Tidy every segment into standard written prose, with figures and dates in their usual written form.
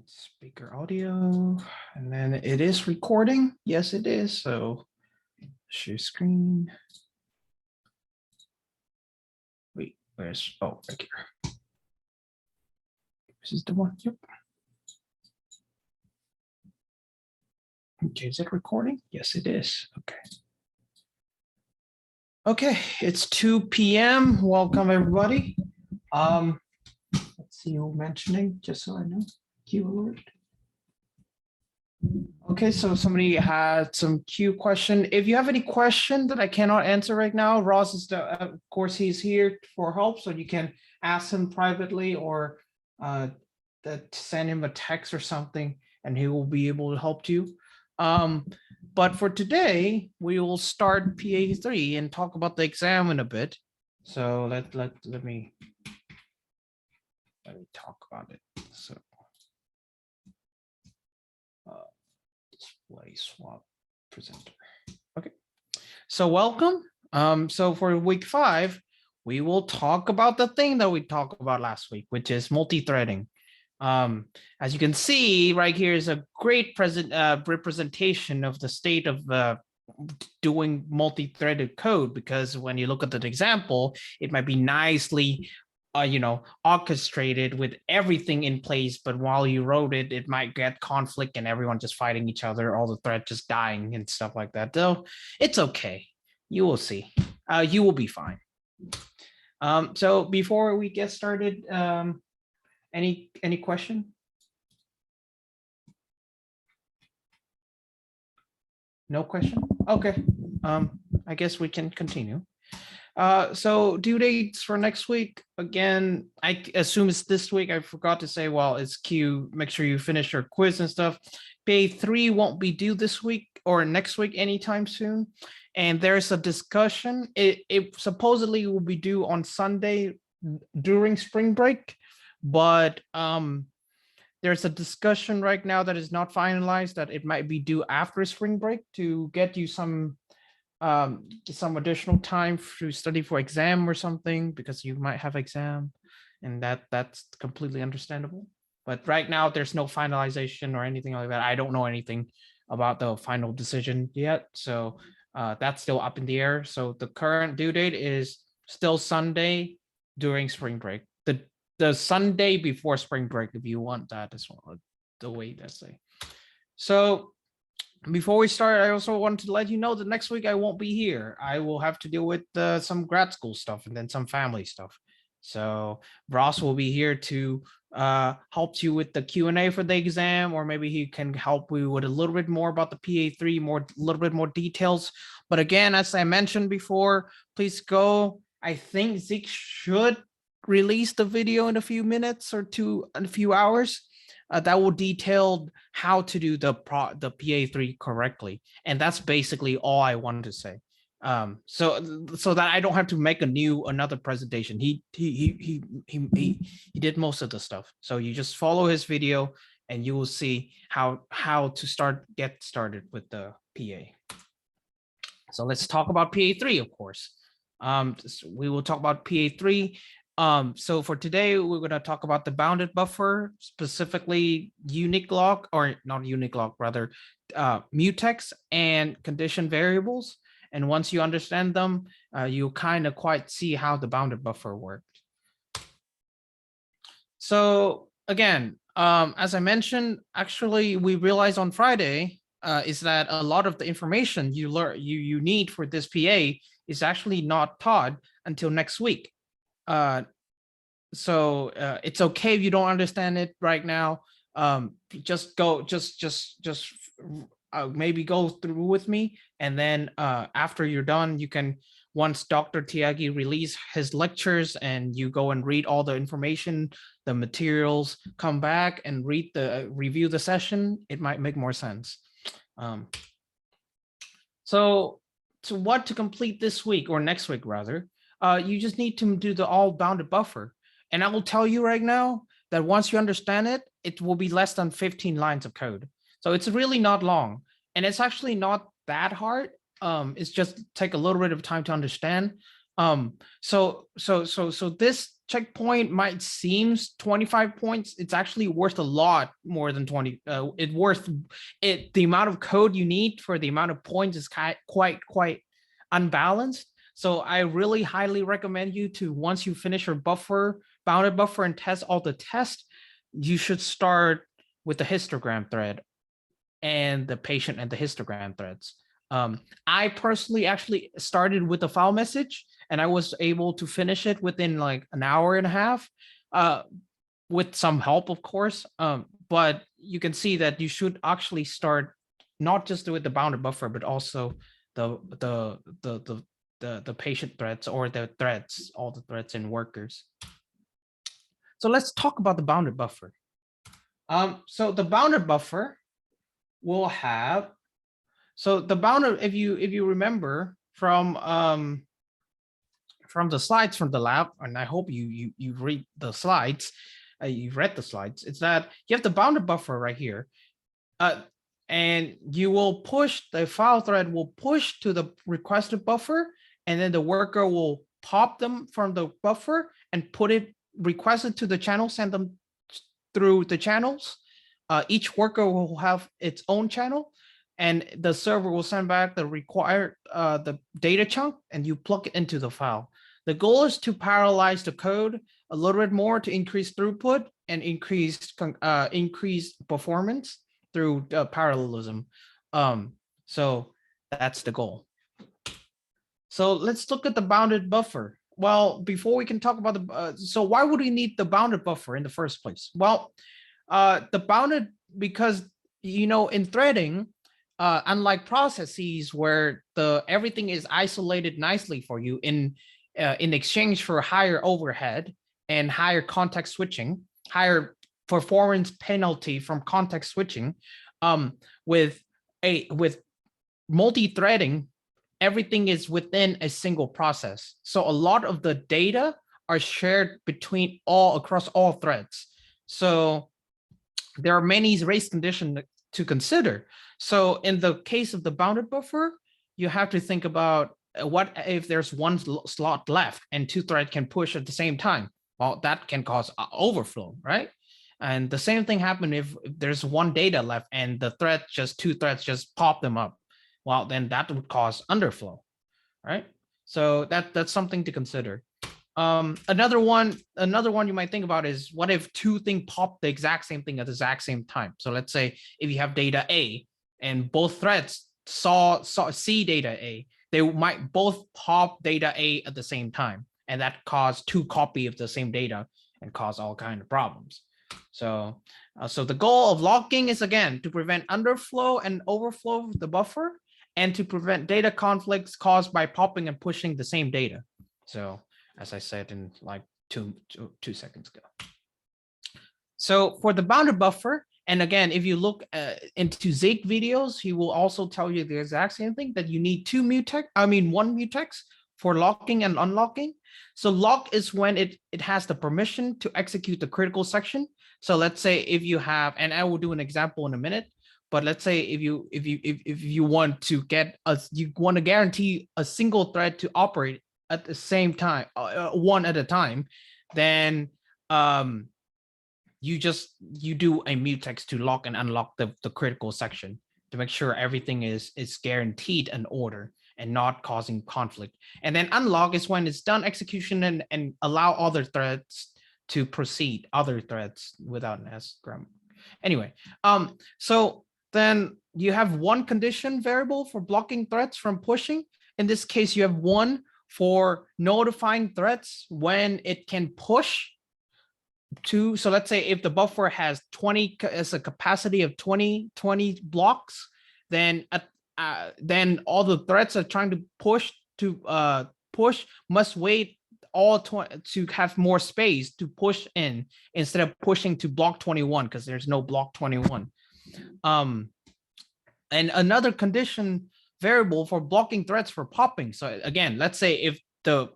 Speaker audio, and then it is recording. Yes, it is. So share screen. Wait, where's, oh, right here. This is the one. Yep. Okay, is it recording? Yes, it is. Okay. Okay, it's 2 p.m. Welcome, everybody. Let's see who mentioning, just so I know. Q alert. Okay, so somebody had some Q question. If you have any question that I cannot answer right now, Ross is of course, he's here for help, so you can ask him privately or send him a text or something, and he will be able to help you. But for today, we will start PA3 and talk about the exam in a bit. So let me talk about it. So display swap presenter. Okay, so welcome. So for week 5, we will talk about the thing that we talked about last week, which is multi-threading. As you can see right here is a great representation of the state of doing multi-threaded code, because when you look at that example, it might be nicely orchestrated with everything in place, but while you wrote it, it might get conflict and everyone just fighting each other, all the threads just dying and stuff like that. Though it's okay, you will see. You will be fine. So before we get started, any question? No question? Okay. I guess we can continue. So due dates for next week, again, I assume it's this week. I forgot to say, well, it's Q. Make sure you finish your quiz and stuff. PA3 won't be due this week or next week anytime soon. And there's a discussion. It supposedly will be due on Sunday during spring break, but there's a discussion right now that is not finalized that it might be due after spring break to get you some additional time to study for exam or something, because you might have exam, and that's completely understandable. But right now there's no finalization or anything like that. I don't know anything about the final decision yet, so that's still up in the air. So the current due date is still Sunday during spring break, the Sunday before spring break, if you want that as well, the way they say. So before we start, I also wanted to let you know that next week I won't be here. I will have to deal with some grad school stuff and then some family stuff. So Ross will be here to help you with the Q&A for the exam, or maybe he can help you with a little bit more about the PA3, a little bit more details. But again, as I mentioned before, please go. I think Zeke should release the video in a few minutes or in a few hours. That will detail how to do the PA3 correctly, and that's basically all I wanted to say. So that I don't have to make another presentation. He did most of the stuff. So you just follow his video, and you will see how to get started with the PA. So let's talk about PA3, of course. We will talk about PA3. So for today, we're going to talk about the bounded buffer, specifically unique lock, or not unique lock, rather mutex and condition variables. And once you understand them, you'll kind of quite see how the bounded buffer works. So again, as I mentioned, actually, we realized on Friday is that a lot of the information you need for this PA is actually not taught until next week. So it's okay if you don't understand it right now. Just maybe go through with me, and then after you're done, you can, once Dr. Tiagi release his lectures and you go and read all the information, the materials, come back and review the session, it might make more sense. So what to complete this week, or next week rather, you just need to do the all bounded buffer. And I will tell you right now that once you understand it, it will be less than 15 lines of code. So it's really not long, and it's actually not that hard. It's just take a little bit of time to understand. So this checkpoint might seems 25 points. It's actually worth a lot more than 20. The amount of code you need for the amount of points is quite unbalanced. So I really highly recommend you to, once you finish your bounded buffer and test all the tests, you should start with the histogram thread and the patient and the histogram threads. I personally actually started with the file message, and I was able to finish it within like an hour and a half, with some help, of course. But you can see that you should actually start not just with the bounded buffer, but also the patient threads, or the threads, all the threads and workers. So let's talk about the bounded buffer. So the bounded buffer will have, so the bounded, if you remember from the slides from the lab, and I hope you read the slides, you've read the slides, it's that you have the bounded buffer right here, and you will push, the file thread will push to the requested buffer, and then the worker will pop them from the buffer and put it, request it to the channel, send them through the channels. Each worker will have its own channel, and the server will send back the required the data chunk, and you plug it into the file. The goal is to parallelize the code a little bit more to increase throughput and increase performance through parallelism. So that's the goal. So let's look at the bounded buffer. Well, before we can talk about the, so why would we need the bounded buffer in the first place? Well, the bounded, because, you know, in threading, unlike processes where everything is isolated nicely for you in exchange for higher overhead and higher context switching, higher performance penalty from context switching, with multi-threading, everything is within a single process. So a lot of the data are shared across all threads. So there are many race conditions to consider. So in the case of the bounded buffer, you have to think about what if there's one slot left and two threads can push at the same time. Well, that can cause overflow, right? And the same thing happens if there's one data left and the two threads just pop them up. Well, then that would cause underflow, right? So that's something to consider. Another one you might think about is, what if two things pop the exact same thing at the exact same time? So let's say if you have data A and both threads see data A, they might both pop data A at the same time, and that cause two copy of the same data and cause all kinds of problems. So the goal of locking is, again, to prevent underflow and overflow of the buffer, and to prevent data conflicts caused by popping and pushing the same data. So as I said in like two seconds ago. So for the bounded buffer, and again, if you look into Zeke videos, he will also tell you the exact same thing, that you need one mutex for locking and unlocking. So lock is when it has the permission to execute the critical section. So let's say if you have, and I will do an example in a minute, but let's say if you want to guarantee a single thread to operate at the same time, one at a time, then you do a mutex to lock and unlock the critical section to make sure everything is guaranteed in order and not causing conflict. And then unlock is when it's done execution and allow other threads to proceed, other threads without an S grammar. Anyway, so then you have one condition variable for blocking threads from pushing. In this case, you have one for notifying threads when it can push to. So let's say if the buffer has 20 as a capacity of 20 blocks, then all the threads are trying to push must wait all 20 to have more space to push in, instead of pushing to block 21, because there's no block 21. And another condition variable for blocking threads for popping. So again, let's say if the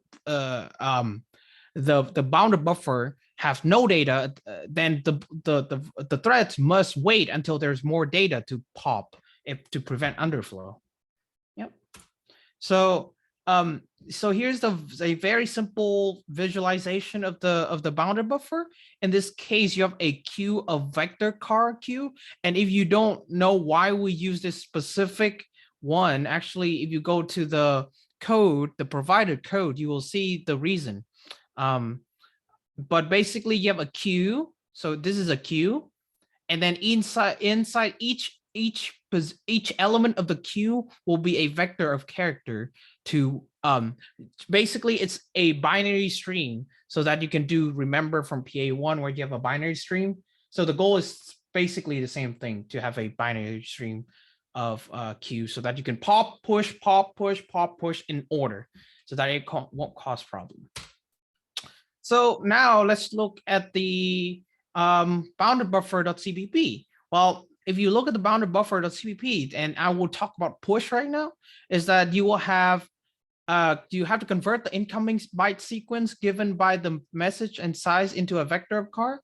bounded buffer have no data, then the threads must wait until there's more data to pop to prevent underflow. Yep. So So here's a very simple visualization of the bounded buffer. In this case, you have a queue of vector car queue. And if you don't know why we use this specific one, actually, if you go to the code, the provided code, you will see the reason. But basically you have a queue. So this is a queue. And then inside each element of the queue will be a vector of character to basically it's a binary stream so that you can do remember from PA1 where you have a binary stream. So the goal is basically the same thing, to have a binary stream of queue so that you can pop, push, pop, push, pop, push in order so that it won't cause problem. So now let's look at the bounded buffer.cpp. Well, if you look at the bounded buffer.cpp, and I will talk about push right now, is that you will have you have to convert the incoming byte sequence given by the message and size into a vector of car,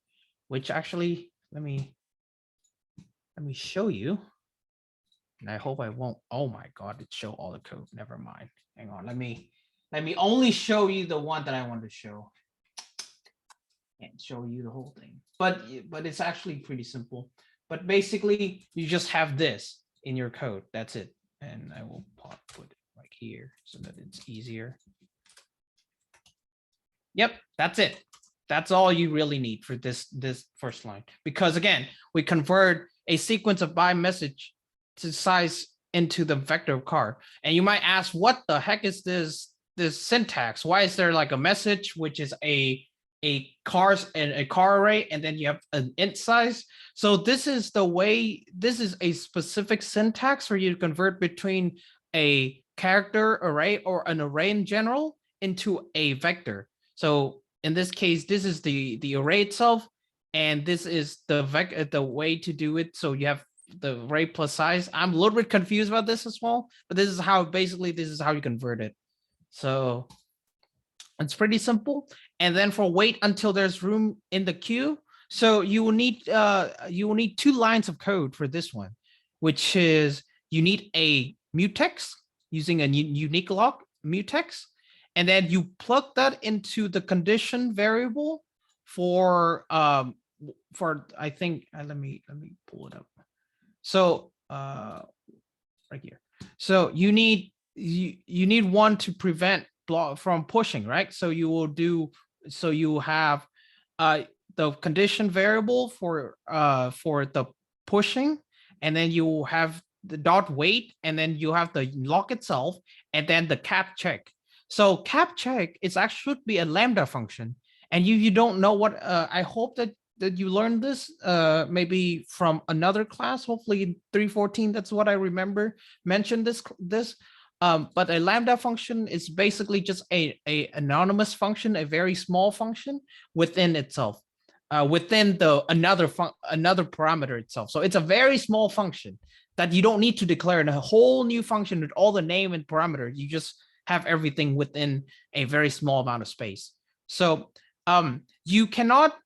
which actually let me show you. And I hope I won't. Oh my god, it show all the code. Never mind. Hang on. Let me only show you the one that I want to show. Can't show you the whole thing, but it's actually pretty simple. But basically you just have this in your code. That's it. And I will put it right here so that it's easier. Yep, that's it. That's all you really need for this first line, because again, we convert a sequence of byte message to size into the vector of car. And you might ask, what the heck is this syntax? Why is there like a message which is a cars and a car array, and then you have an int size? So this is the way, this is a specific syntax for you to convert between a character array or an array in general into a vector. So in this case, this is the array itself, and this is the way to do it. So you have the array plus size. I'm a little bit confused about this as well, but this is how basically this is how you convert it. So it's pretty simple. And then for wait until there's room in the queue, so you will need 2 lines of code for this one, which is you need a mutex using a unique lock mutex, and then you plug that into the condition variable for I think let me pull it up. So right here. So you need one to prevent from pushing, right? So you will do, so you have the condition variable for the pushing, and then you have the dot wait, and then you have the lock itself, and then the cap check. So cap check is actually should be a lambda function, and you don't know what I hope that you learned this maybe from another class, hopefully in 314. That's what I remember mentioned this. But a lambda function is basically just a anonymous function, a very small function within itself, within the another parameter itself. So it's a very small function that you don't need to declare in a whole new function with all the name and parameter. You just have everything within a very small amount of space. So you cannot,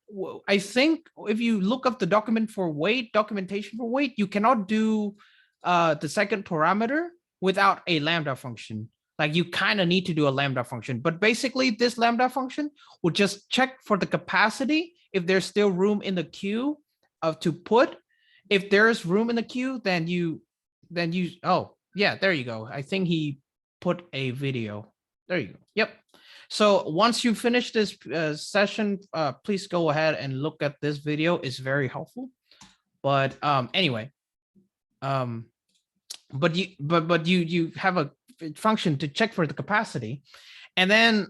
I think if you look up the documentation for wait, you cannot do the second parameter without a lambda function. Like you kind of need to do a lambda function, but basically this lambda function will just check for the capacity if there's still room in the queue to put. If there's room in the queue, then you oh yeah, there you go. I think he put a video. There you go. Yep. So once you finish this session, please go ahead and look at this video. It's very helpful. But anyway, but you have a function to check for the capacity, and then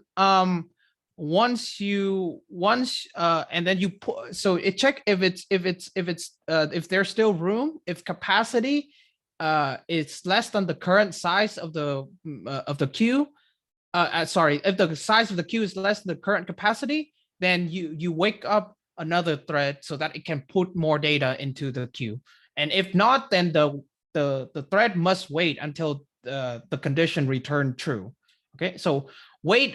once and then you put, so it check if there's still room, if capacity it's less than the current size of the queue. Sorry, if the size of the queue is less than the current capacity, then you wake up another thread so that it can put more data into the queue. And if not, then the thread must wait until the condition return true. Okay, so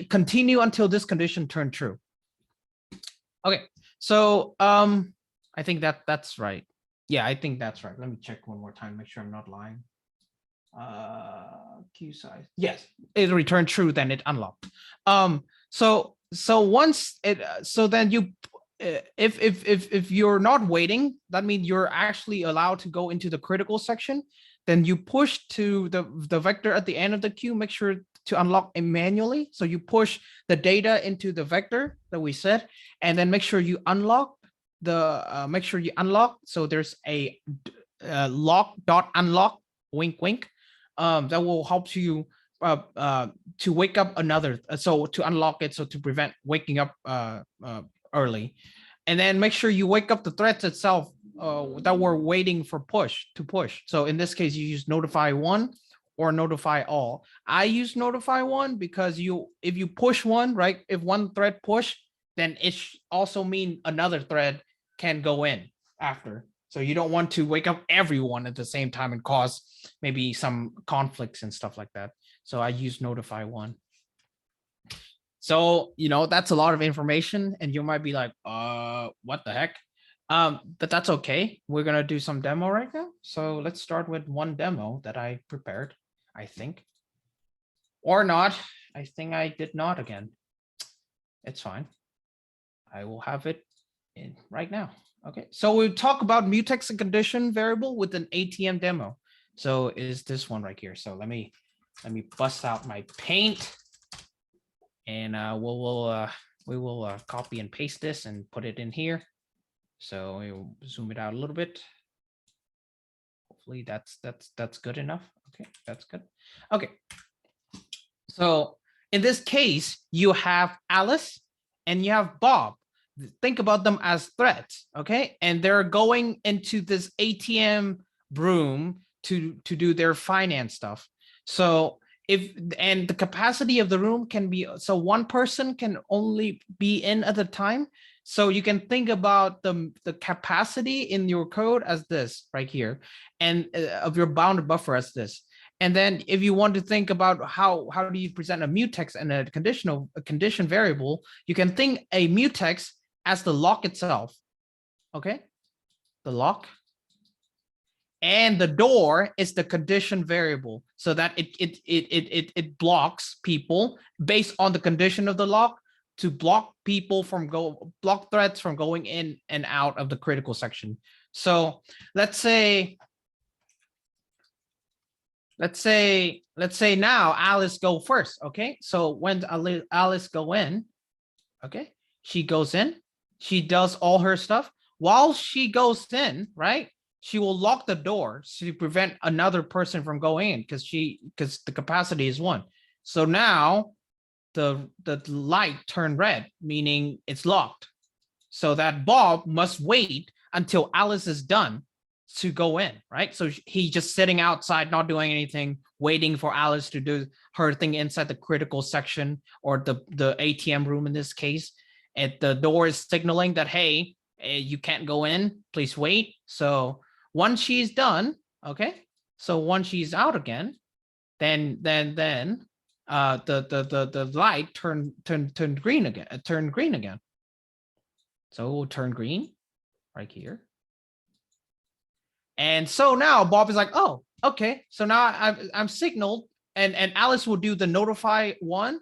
continue until this condition turn true. Okay, so I think that's right. Yeah, I think that's right. Let me check one more time, make sure I'm not lying. Queue size. Yes, it returned true, then it unlocked. So once it so then you if you're not waiting, that means you're actually allowed to go into the critical section. Then you push to the vector at the end of the queue, make sure to unlock it manually. So you push the data into the vector that we said, and then make sure you unlock make sure you unlock. So there's a lock dot unlock, wink wink, that will help you to wake up another, so to unlock it, so to prevent waking up early. And then make sure you wake up the threads itself that were waiting for push. So in this case, you use notify one or notify all. I use notify one because if you push one, right, if one thread push, then it also mean another thread can go in after. So you don't want to wake up everyone at the same time and cause maybe some conflicts and stuff like that. So I use notify one. So, that's a lot of information, and you might be like, what the heck? But that's okay. We're going to do some demo right now. So let's start with one demo that I prepared, I think. Or not. I think I did not again. It's fine. I will have it in right now. Okay, so we talk about mutex and condition variable with an ATM demo. So is this one right here. So let me bust out my paint, and we will copy and paste this and put it in here. So we'll zoom it out a little bit. Hopefully that's good enough. Okay, that's good. Okay, so in this case, you have Alice and you have Bob. Think about them as threads, okay? And they're going into this ATM room to do their finance stuff. So and the capacity of the room can be, so one person can only be in at a time. So you can think about the capacity in your code as this right here, and of your bounded buffer as this. And then if you want to think about how do you present a mutex and a condition variable, you can think a mutex as the lock itself, okay? The lock. And the door is the condition variable, so that it blocks people based on the condition of the lock to block people from block threads from going in and out of the critical section. So let's say now Alice go first, okay? So when Alice go in, okay, she goes in, she does all her stuff. While she goes in, right, she will lock the door to prevent another person from going in, because the capacity is one. So now the light turned red, meaning it's locked. So that Bob must wait until Alice is done to go in, right? So he's just sitting outside, not doing anything, waiting for Alice to do her thing inside the critical section, or the ATM room in this case. And the door is signaling that, hey, you can't go in, please wait. So once she's done, okay, so once she's out again, then the light turned green again. So we'll turn green right here. And so now Bob is like, oh, okay. So now I'm signaled, and Alice will do the notify one,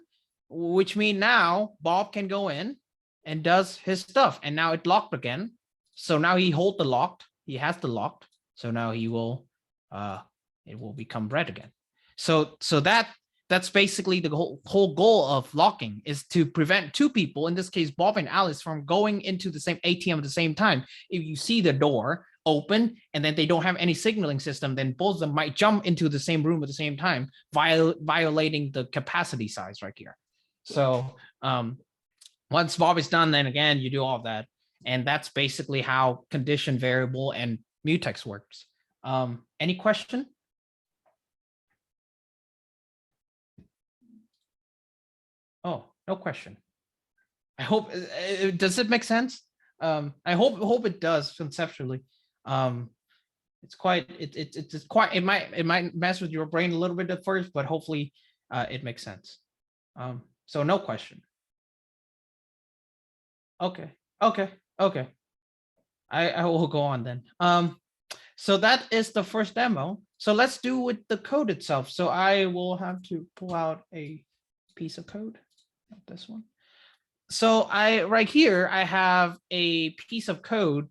which means now Bob can go in and does his stuff. And now it locked again. So now he holds the locked. He has the locked. So now he will, it will become red again. So that's basically the whole goal of locking, is to prevent two people, in this case Bob and Alice, from going into the same ATM at the same time. If you see the door open and then they don't have any signaling system, then both of them might jump into the same room at the same time, violating the capacity size right here. So once Bob is done, then again you do all of that, and that's basically how condition variable and mutex works. Any question? Oh, no question. I hope, does it make sense? I hope it does conceptually. It's quite, it might mess with your brain a little bit at first, but hopefully it makes sense. So no question. Okay. I will go on then. So that is the first demo. So let's do with the code itself. So I will have to pull out a piece of code, not this one. So right here, I have a piece of code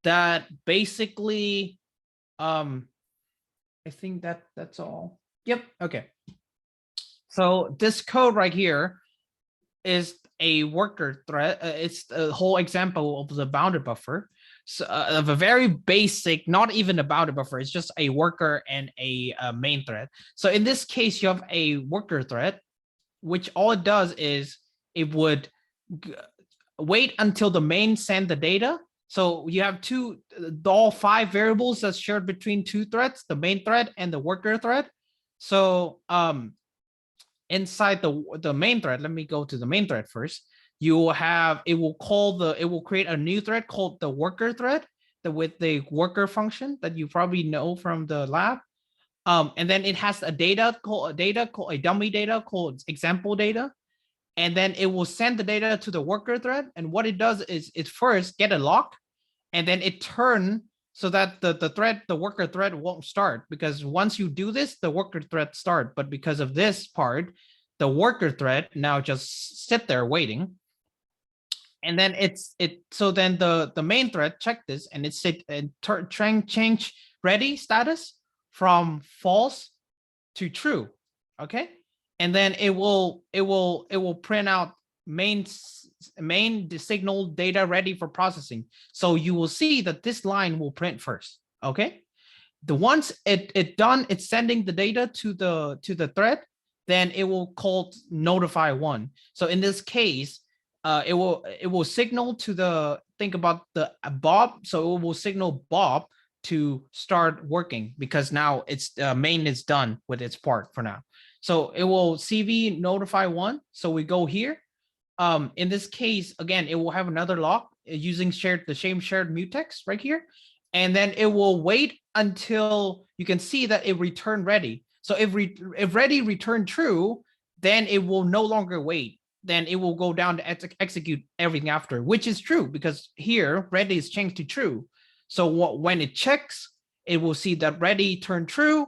that basically, I think that's all. Yep. Okay. So this code right here is a worker thread. It's the whole example of the bounded buffer. So of a very basic, not even a bounded buffer. It's just a worker and a main thread. So in this case, you have a worker thread, which all it does is it would wait until the main send the data. So you have all 5 variables that's shared between 2 threads, the main thread and the worker thread. So inside the main thread, let me go to the main thread first. You will have, it will create a new thread called the worker thread with the worker function that you probably know from the lab. And then it has a dummy data called example data. And then it will send the data to the worker thread. And what it does is it first get a lock, and then it turn so that the worker thread won't start, because once you do this, the worker thread start. But because of this part, the worker thread now just sit there waiting. And then so then the main thread check this, and it said and change ready status from false to true. Okay. And then it will print out main signal data ready for processing. So you will see that this line will print first. Okay. The once it done, it's sending the data to the thread, then it will call notify one. So in this case, it will signal to think about the Bob. So it will signal Bob to start working, because now it's main is done with its part for now. So it will CV notify one. So we go here. In this case, again, it will have another lock using the same shared mutex right here. And then it will wait until you can see that it returned ready. So if ready returned true, then it will no longer wait. Then it will go down to execute everything after, which is true, because here ready is changed to true. So when it checks, it will see that ready turned true.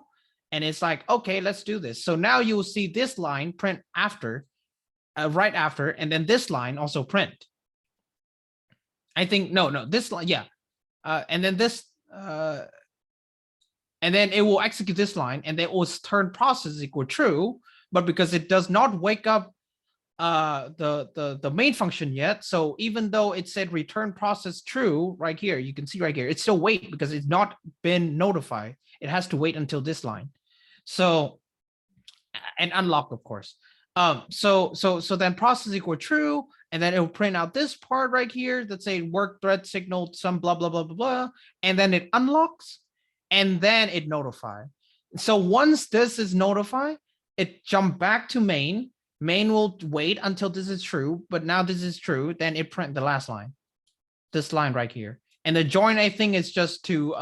And it's like, okay, let's do this. So now you will see this line print after, right after, and then this line also print. I think, no, this line, yeah. And then this, and then it will execute this line, and then it will turn process equal true. But because it does not wake up the main function yet, so even though it said return process true right here, you can see right here, it's still wait because it's not been notified. It has to wait until this line. So, and unlock, of course. So then process equal true, and then it will print out this part right here that say work thread signal some blah blah blah blah blah, and then it unlocks, and then it notify. So once this is notified, it jump back to main. Main will wait until this is true, but now this is true. Then it print the last line, this line right here, and the join, I think, is just to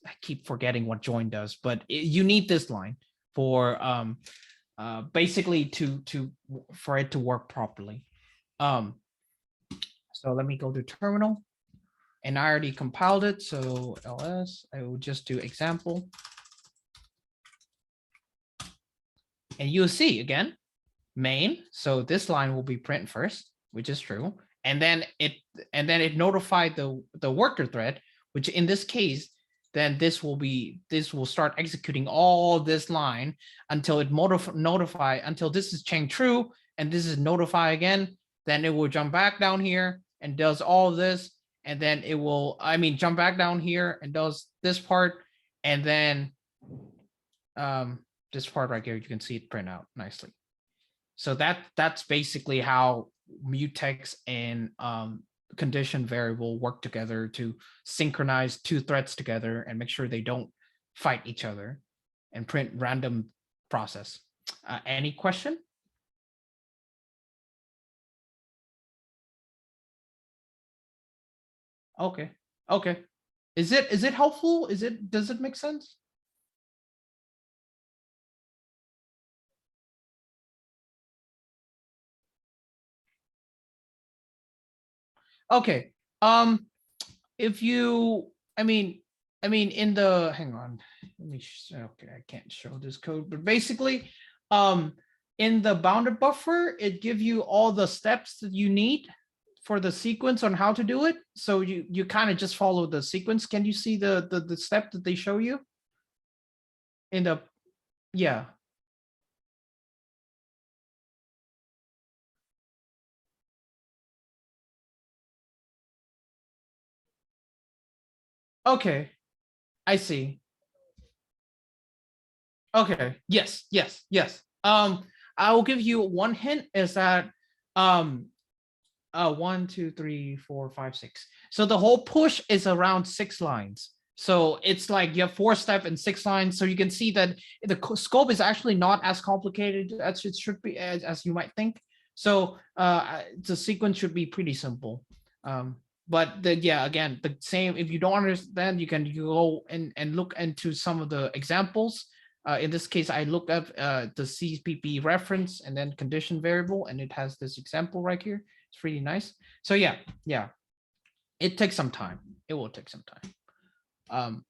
I keep forgetting what join does, but you need this line for basically for it to work properly. So let me go to terminal, and I already compiled it. So ls, I will just do example, and you'll see again main. So this line will be print first, which is true, and then it notified the worker thread, which in this case, then this will start executing all this line until it notify until this is changed true, and this is notify again. Then it will jump back down here and does all of this, and then it will, jump back down here and does this part, and then this part right here, you can see it print out nicely. So that's basically how mutex and condition variable work together to synchronize 2 threads together and make sure they don't fight each other and print random process. Any question? Okay. Okay. Is it helpful? Does it make sense? Okay. If you, I mean, in the, hang on, let me, okay, I can't show this code, but basically, in the bounded buffer, it gives you all the steps that you need for the sequence on how to do it. So you kind of just follow the sequence. Can you see the step that they show you? In the, yeah. Okay, I see. Okay, yes, yes, yes. I will give you one hint is that, 1, 2, 3, 4, 5, 6. So the whole push is around 6 lines. So it's like you have 4 steps and 6 lines. So you can see that the scope is actually not as complicated as it should be, as you might think. So the sequence should be pretty simple. But yeah, again, the same, if you don't understand, you can go and look into some of the examples. In this case, I looked up the CPP reference and then condition variable, and it has this example right here. It's pretty nice. So yeah, it takes some time. It will take some time.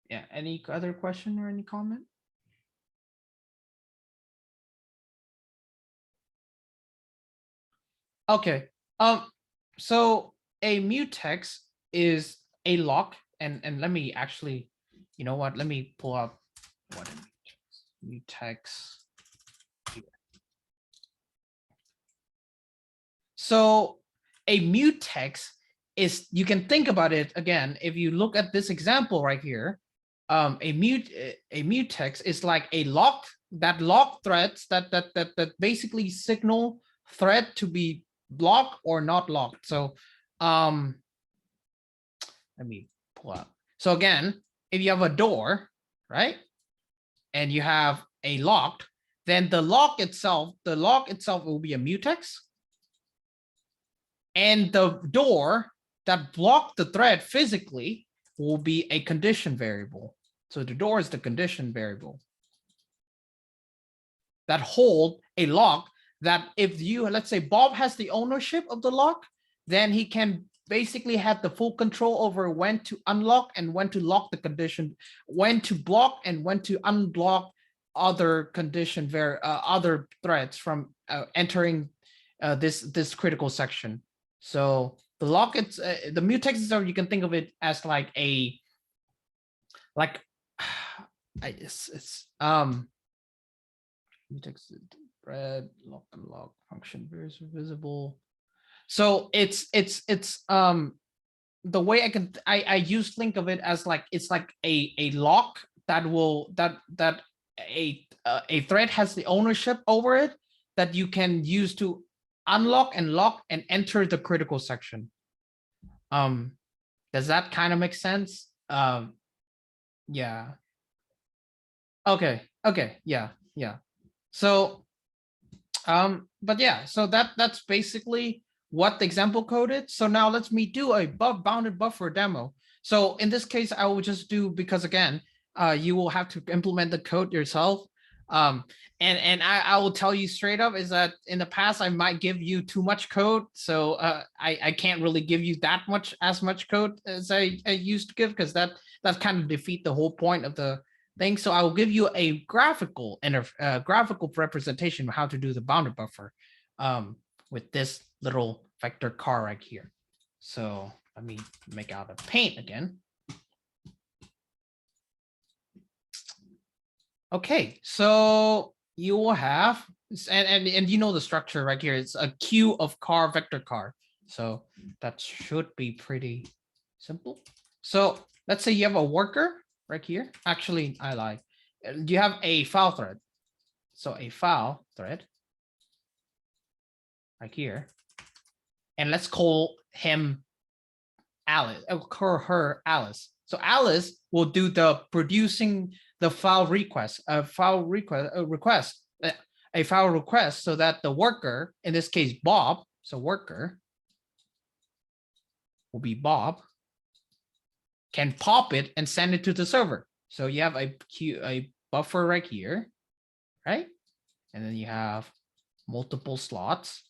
Yeah, any other question or any comment? Okay. So a mutex is a lock, and let me actually, you know what? Let me pull up what a mutex. So a mutex is, you can think about it again, if you look at this example right here, a mutex is like a lock, that lock threads that basically signal thread to be blocked or not locked. So let me pull up. So again, if you have a door, right, and you have a lock, then the lock itself will be a mutex. And the door that blocked the thread physically will be a condition variable. So the door is the condition variable that hold a lock that if you, let's say Bob has the ownership of the lock, then he can basically have the full control over when to unlock and when to lock the condition, when to block and when to unblock other condition, other threads from entering this critical section. So the lock, it's the mutex itself, you can think of it as like a, like, it's mutex thread lock unlock function visible. So it's the way I use think of it as like, it's like a lock that will that a thread has the ownership over it that you can use to unlock and lock and enter the critical section. Does that kind of make sense? Yeah. Okay, yeah. So but yeah, so that's basically what the example code is. So now let's me do a bounded buffer demo. So in this case, I will just do, because again, you will have to implement the code yourself. And I will tell you straight up is that in the past, I might give you too much code. So I can't really give you that as much code as I used to give, because that kind of defeat the whole point of the thing. So I will give you a graphical graphical representation of how to do the bounded buffer with this little vector car right here. So let me make out a paint again. Okay, so you will have, and you know the structure right here. It's a queue of car vector car. So that should be pretty simple. So let's say you have a worker right here. Actually, I lied. You have a file thread. So a file thread right here. And let's call him Alice, her Alice. So Alice will do the producing the file request, a file request so that the worker, in this case Bob, so worker will be Bob, can pop it and send it to the server. So you have a buffer right here, right? And then you have multiple slots.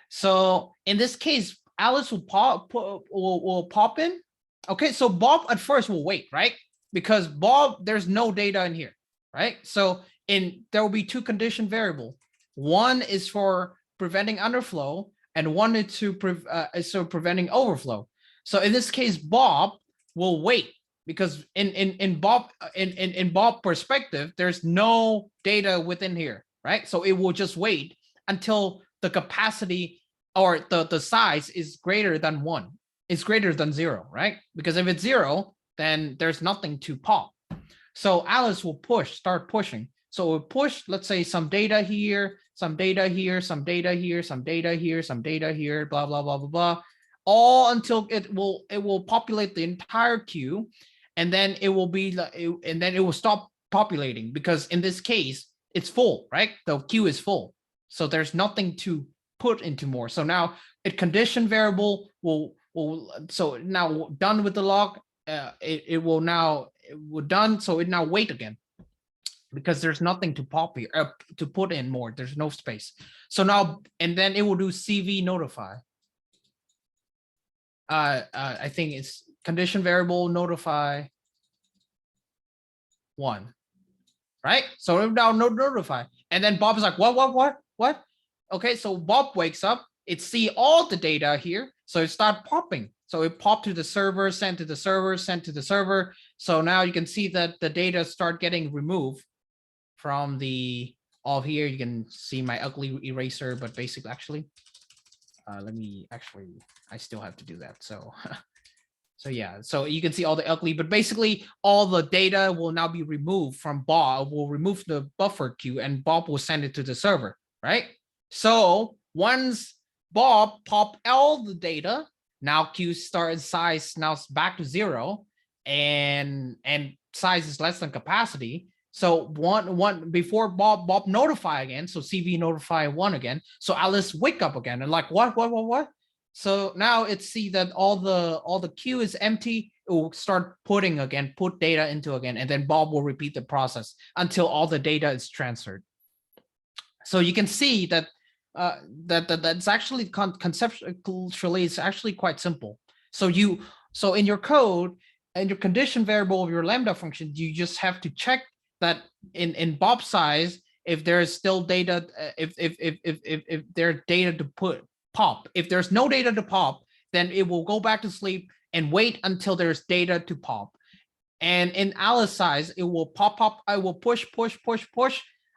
So in this case, Alice will pop in Okay, so Bob at first will wait, right? Because Bob, there's no data in here, right? So there will be two condition variable. One is for preventing underflow, and one is so preventing overflow. So in this case, Bob will wait because in Bob perspective, there's no data within here, right? So it will just wait until the capacity or the size is greater than 1. It's greater than 0, right? Because if it's 0, then there's nothing to pop. So Alice will start pushing. So we'll push, let's say, some data here, some data here, some data here, some data here, some data here, blah, blah, blah, blah, blah, all until it will populate the entire queue. And then it will stop populating, because in this case, it's full, right? The queue is full. So there's nothing to put into more. So now a condition variable so now done with the log, it will done. So it now wait again, because there's nothing to to put in more. There's no space. So now, and then it will do CV notify. I think it's condition variable notify 1, right? So now notify, and then Bob's like, what? Okay, so Bob wakes up. It see all the data here, so it start popping. So it popped to the server, sent to the server, sent to the server. So now you can see that the data start getting removed from all here. You can see my ugly eraser, but basically, actually, I still have to do that. So, so yeah, so you can see all the ugly, but basically all the data will now be removed from Bob. Will remove the buffer queue, and Bob will send it to the server, right? So once Bob pop all the data, now queue start size now back to 0, and size is less than capacity. So one before Bob notify again, so CV notify 1 again. So Alice wake up again and like, what? So now it's see that all the queue is empty. It will start put data into again, and then Bob will repeat the process until all the data is transferred. So you can see that that's actually conceptually it's actually quite simple. So in your code and your condition variable of your Lambda function, you just have to check that in Bob size, if there's still data, if there's data to pop. If there's no data to pop, then it will go back to sleep and wait until there's data to pop. And in Alice size, it will pop. I will push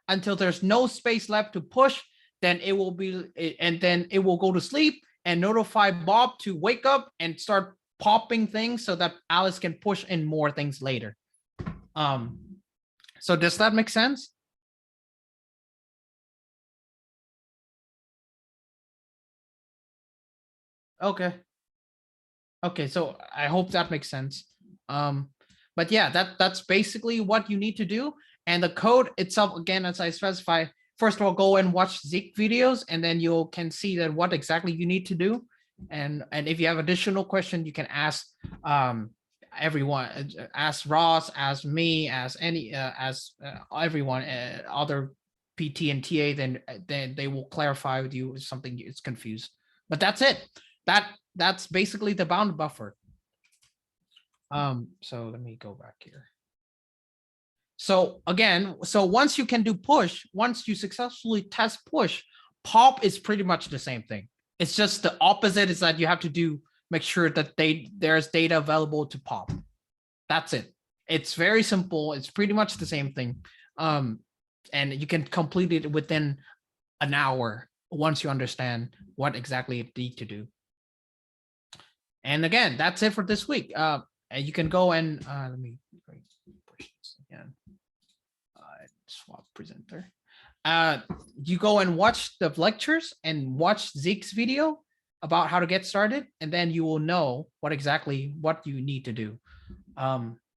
until there's no space left to push. Then it will be, and then it will go to sleep and notify Bob to wake up and start popping things so that Alice can push in more things later. So does that make sense? Okay. Okay, so I hope that makes sense. But yeah, that's basically what you need to do. And the code itself, again, as I specify, first of all, go and watch Zeek videos, and then you can see that what exactly you need to do. And if you have additional questions, you can ask everyone, ask Ross, ask me, ask everyone, other PT and TA, then they will clarify with you if something is confused. But that's it. That's basically the bound buffer. So let me go back here. So again, so once you can do push, once you successfully test push, pop is pretty much the same thing. It's just the opposite is that you have to make sure that there's data available to pop. That's it. It's very simple. It's pretty much the same thing. And you can complete it within an hour once you understand what exactly you need to do. And again, that's it for this week. You can go and let me push this again. Swap presenter. You go and watch the lectures and watch Zeke's video about how to get started, and then you will know what you need to do.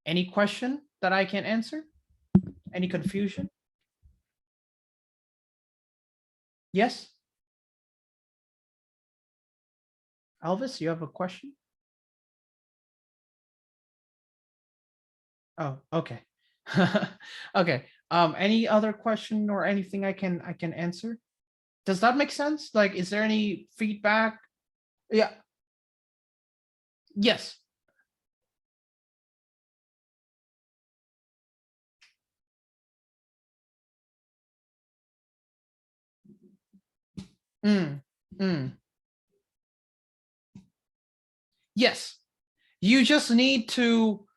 Any question that I can answer? Any confusion? Yes? Elvis, you have a question? Oh, okay. Okay. Any other question or anything I can answer? Does that make sense? Like, is there any feedback? Yeah. Yes. Mm, mm. Yes, you just need to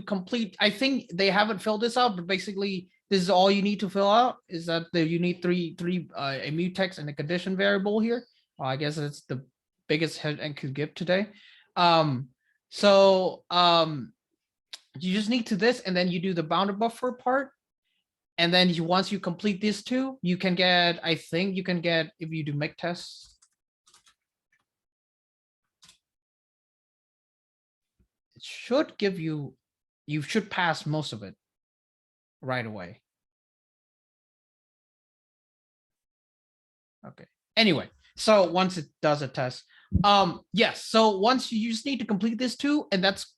complete. I think they haven't filled this out, but basically this is all you need to fill out, is that you need three a mutex and a condition variable here. I guess it's the biggest head and could give today. So you just need to this, and then you do the bounded buffer part. And then once you complete these two, you can get, I think you can get, if you do make tests, it should give you, you should pass most of it right away. Okay. Anyway, so once it does a test, yes. So once you just need to complete this too, and that's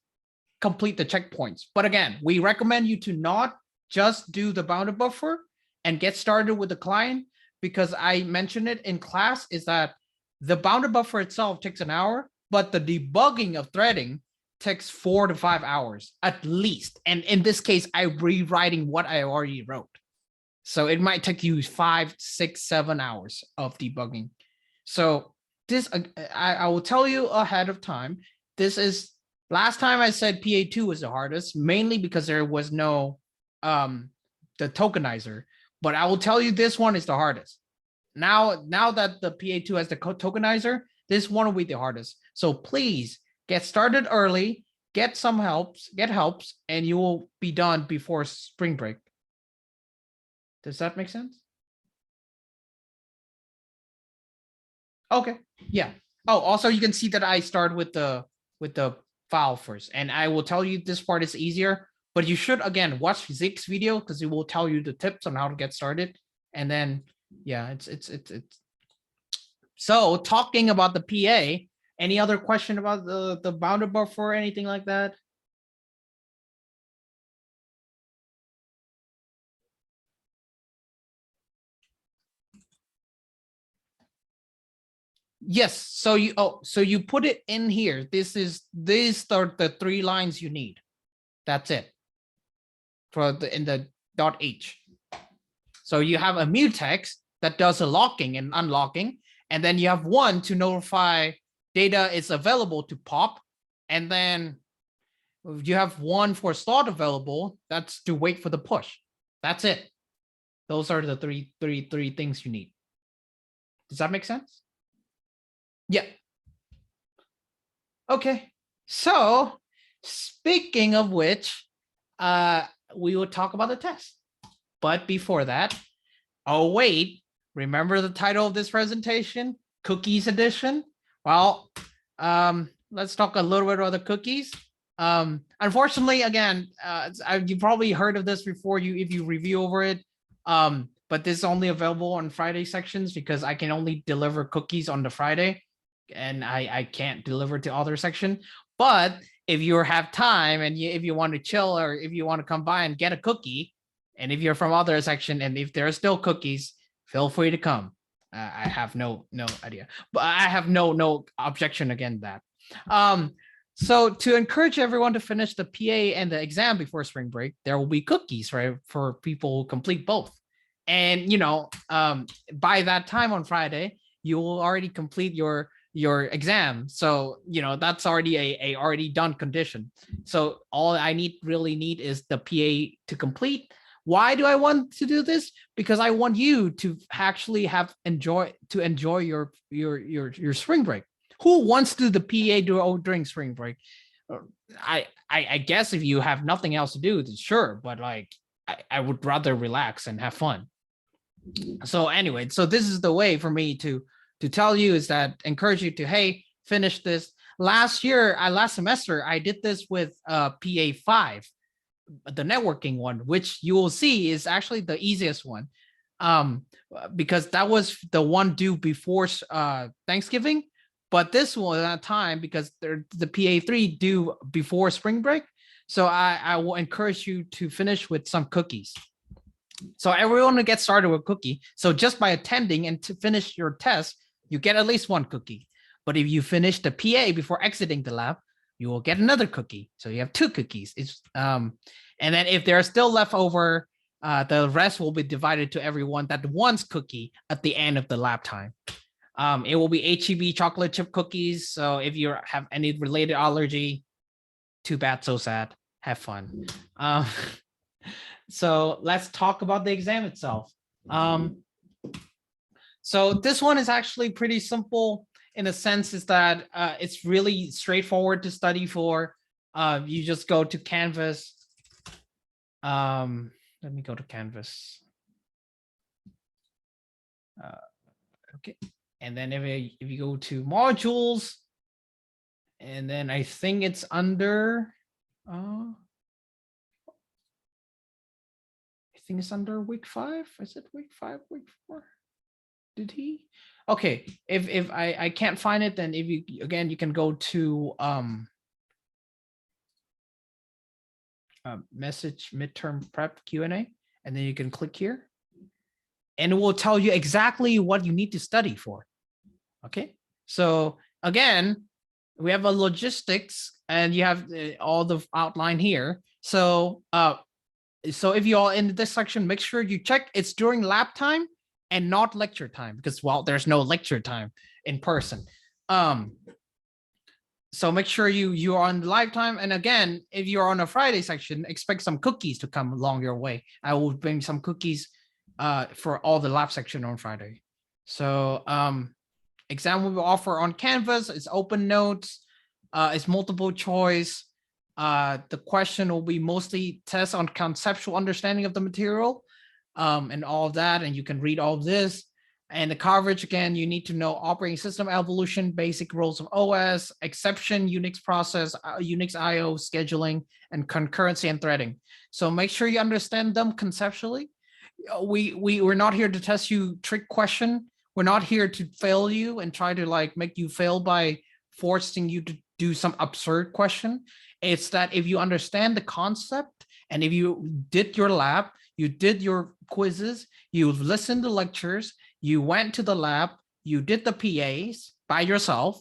complete the checkpoints. But again, we recommend you to not just do the bounded buffer and get started with the client, because I mentioned it in class, is that the bounded buffer itself takes an hour, but the debugging of threading takes 4 to 5 hours at least. And in this case, I'm rewriting what I already wrote. So it might take you 5, 6, 7 hours of debugging. So this, I will tell you ahead of time, this is, last time I said PA2 was the hardest, mainly because there was no the tokenizer. But I will tell you this one is the hardest. Now that the PA2 has the tokenizer, this one will be the hardest. So please get started early, get helps, and you will be done before spring break. Does that make sense? Okay, yeah. Oh, also you can see that I start with the file first, and I will tell you this part is easier, but you should again watch Zeke's video because it will tell you the tips on how to get started. And then yeah, it's so talking about the PA. Any other question about the bounded buffer or anything like that? Yes. So you put it in here. These are the 3 lines you need. That's it. For in the .h. So you have a mutex that does a locking and unlocking, and then you have one to notify data is available to pop, and then you have one for slot available. That's to wait for the push. That's it. Those are the three things you need. Does that make sense? Yeah. Okay. So speaking of which, we will talk about the test. But before that, oh wait, remember the title of this presentation? Cookies edition? Well, let's talk a little bit about the cookies. Unfortunately, again, you probably heard of this before if you review over it. But this is only available on Friday sections because I can only deliver cookies on the Friday, and I can't deliver to other section. But if you have time and if you want to chill, or if you want to come by and get a cookie, and if you're from other section and if there are still cookies, feel free to come. I have no idea, but I have no objection against that. So to encourage everyone to finish the PA and the exam before spring break, there will be cookies, right, for people who complete both. And by that time on Friday, you will already complete your exam. So that's already a already done condition. So all I really need is the PA to complete. Why do I want to do this? Because I want you to actually enjoy your spring break. Who wants to do the PA during spring break? I guess if you have nothing else to do, sure, but like I would rather relax and have fun. So anyway, so this is the way for me to tell you, is that encourage you to, hey, finish this. Last semester, I did this with PA5, the networking one, which you will see is actually the easiest one, because that was the one due before Thanksgiving. But this one at time, because the PA3 due before spring break. So I will encourage you to finish with some cookies. So everyone will get started with cookie. So just by attending and to finish your test, you get at least one cookie. But if you finish the PA before exiting the lab, you will get another cookie. So you have 2 cookies. And then if there are still left over, The rest will be divided to everyone that wants cookie at the end of the lab time. It will be HEB chocolate chip cookies. So if you have any related allergy, too bad, so sad. Have fun. So let's talk about the exam itself. So this one is actually pretty simple in a sense is that it's really straightforward to study for. You just go to Canvas. Let me go to Canvas. Okay. And then if you go to modules, and then I think it's under, I think it's under week 5. Is it week 5, week 4? Did he? Okay, if I can't find it, then if you, again, you can go to message midterm prep Q&A, and then you can click here, and it will tell you exactly what you need to study for. Okay, so again, we have a logistics, and you have all the outline here. So so if you all in this section, make sure you check it's during lab time and not lecture time, because well, there's no lecture time in person. So make sure you are on the live time. And again, if you're on a Friday section, expect some cookies to come along your way. I will bring some cookies for all the lab section on Friday. So exam will be offered on Canvas. It's open notes. It's multiple choice. The question will be mostly tests on conceptual understanding of the material and all of that. And you can read all of this. And the coverage, again, you need to know operating system evolution, basic roles of OS, exception, Unix process, Unix IO, scheduling, and concurrency and threading. So make sure you understand them conceptually. We're not here to test you trick question. We're not here to fail you and try to like make you fail by forcing you to do some absurd question. It's that if you understand the concept and if you did your lab, you did your quizzes, you've listened to lectures, you went to the lab, you did the PAs by yourself,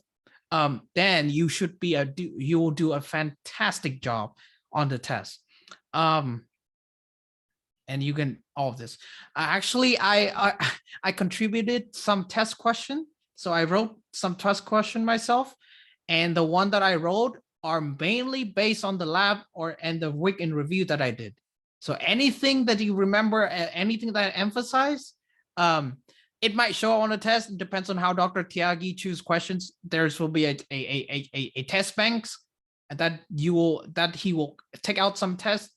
then you should be you will do a fantastic job on the test. And you can all of this. Actually, I contributed some test question. So I wrote some test question myself, and the one that I wrote are mainly based on the lab and the week in review that I did. So anything that you remember, anything that I emphasize, it might show on a test. It depends on how Dr. Tiagi choose questions. There's will be a test banks that he will take out some test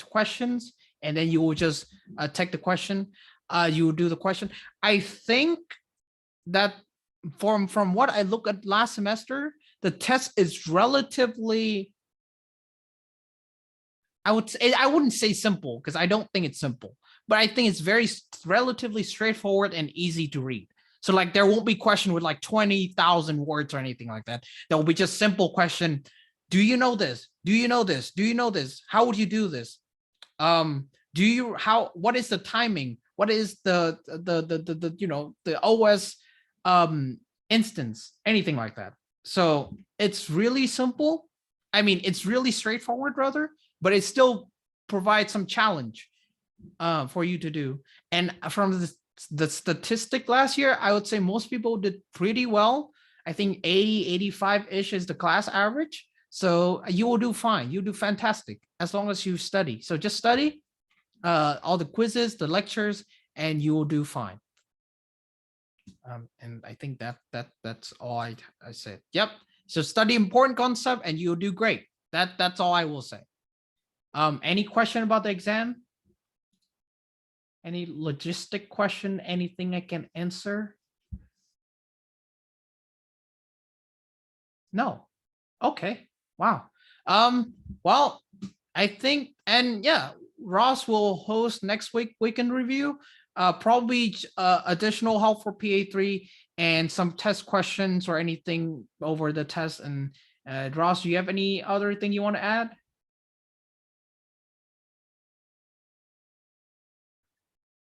questions, and then you will just take the question. You will do the question. I think that from what I look at last semester, the test is relatively, I wouldn't say simple, because I don't think it's simple, but I think it's very relatively straightforward and easy to read. So like there won't be question with like 20,000 words or anything like that. There will be just simple question. Do you know this? Do you know this? Do you know this? How would you do this? What is the timing? What is the OS instance? Anything like that. So it's really simple. I mean, it's really straightforward rather, but it still provides some challenge for you to do. And from the statistic last year, I would say most people did pretty well. I think 80, 85-ish is the class average. So you will do fine. You do fantastic as long as you study. So just study all the quizzes, the lectures, and you will do fine. And I think that's all I said. Yep. So study important concept and you'll do great. That's all I will say. Any question about the exam? Any logistic question? Anything I can answer? No. Okay. Wow. Well, I think, and yeah, Ross will host next weekend review. Probably additional help for PA3 and some test questions or anything over the test. And Ross, do you have any other thing you want to add?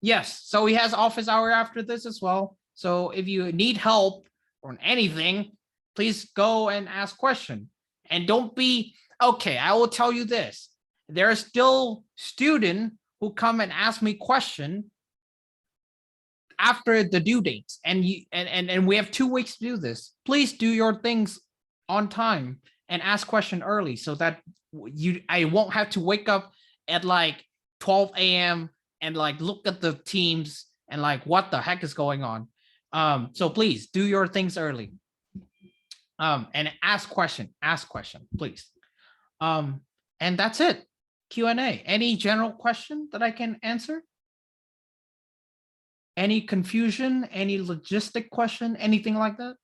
Yes, so he has office hour after this as well. So if you need help on anything, please go and ask question. And don't be, okay, I will tell you this. There are still students who come and ask me question after the due dates, and we have 2 weeks to do this. Please do your things on time and ask question early so that I won't have to wake up at like 12 a.m. and like look at the teams and like what the heck is going on. So please do your things early. And ask question, please. And that's it. Q&A. Any general question that I can answer? Any confusion, any logistic question, anything like that?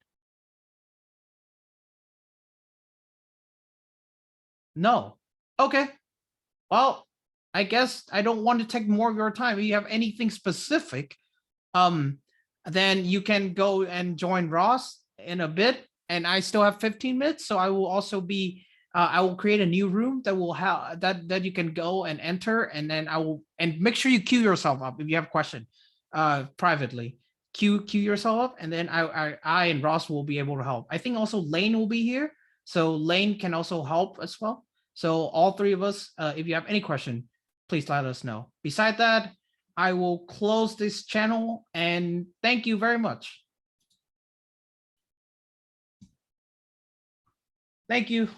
No. Okay. Well, I guess I don't want to take more of your time. If you have anything specific, then you can go and join Ross in a bit. And I still have 15 minutes, so I will also be I will create a new room that will have that you can go and enter, and then I will, and make sure you queue yourself up if you have a question privately. Queue yourself up, and then I and Ross will be able to help. I think also Lane will be here, so Lane can also help as well. So all three of us, if you have any question, please let us know. Beside that, I will close this channel, and thank you very much. Thank you.